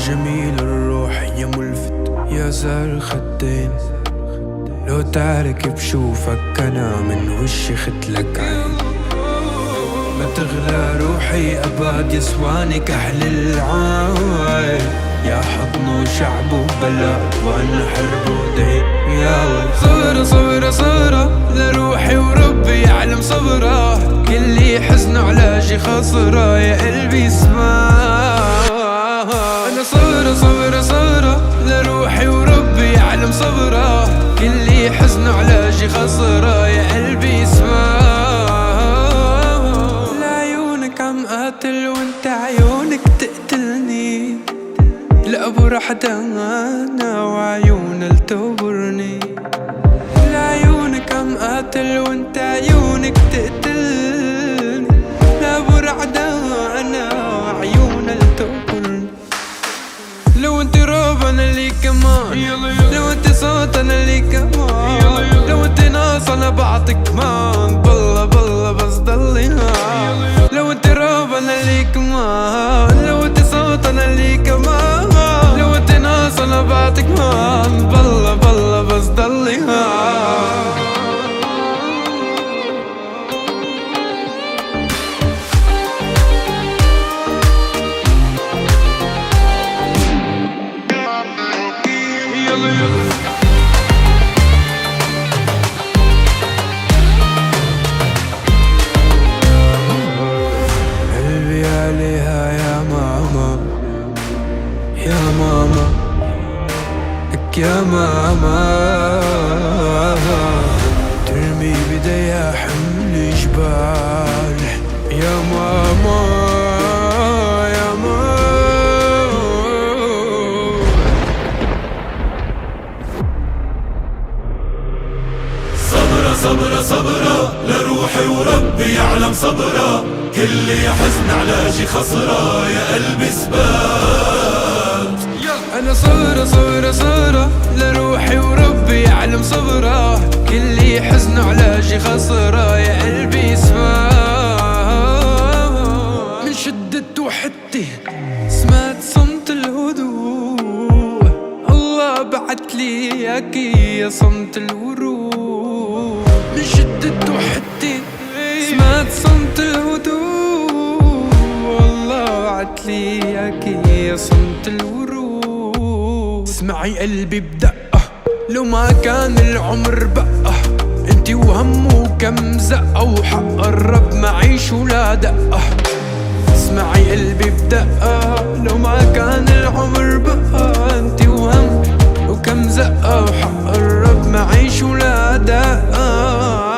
جميل الروح يا ملفت يا زار الخدين، لو تعرك بشوفك أنا من وشي ختلك عين. ما تغلى روحي أبد يسواني كحل العين، يا حضن وشعب وبلد وأنا حرب ودين. يا صبرة صبرة صبرة لروحي وربي يعلم صبرة، كل حزن علاجي خسرة يا قلبي اسمع. أنا صبرة صبرة صبرة لروحي وربي يعلم صبرة، كل حزن علاجي خسرة يا قلبي اسمع. لعيونك عم قاتل وانت عيونك تقتلني، لأبو رح دانا وعيونها لتبرني. لعيونك عم قاتل وانت عيونك تقتلني، لأبو رح دانا وعيونها لتبرني. لو انت راب انا لي كمان، لو انت صوت انا لي كمان، لو انت ناس انا بعطيك كمان، بالله بالله بس ضلي هان. لو انت راب انا لي كمان، لو انت صوت انا لي كمان، لو انت ناس انا بعطيك كمان، بالله بالله بس ضلي هان. قلبي عليها يا ماما يا ماما لك يا ماما، ترمي بديها حمل جبال يا ماما يا ماما. صبرة صبرة صبرة لروحي وربي يعلم صبرة، كل حزن علاجي خسرة يا قلبي اثبات. أنا صبرة صبرة صبرة لروحي وربي يعلم صبرة، كل حزن علاجي خسرة يا قلبي اسمع. من شدة وحدتي سمعت صمت الهدوء، الله بعتلي اياكي يا صمت الورود. من شدة وحدتي سمعت صمت الهدوء، الله بعتلي اياكي يا صمت الورود. اسمعي قلبي بدقة لو ما كان العمر بقى، انتي وهم وكم زقة وحق الرب معيش ولا دقة. اسمعي قلبي بدقة لو ما كان العمر بقى، انتي وهم وكم زقة وحق الرب معيش ولا دقة.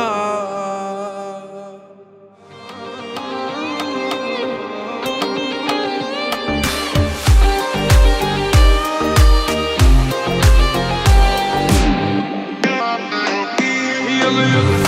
يلا يلا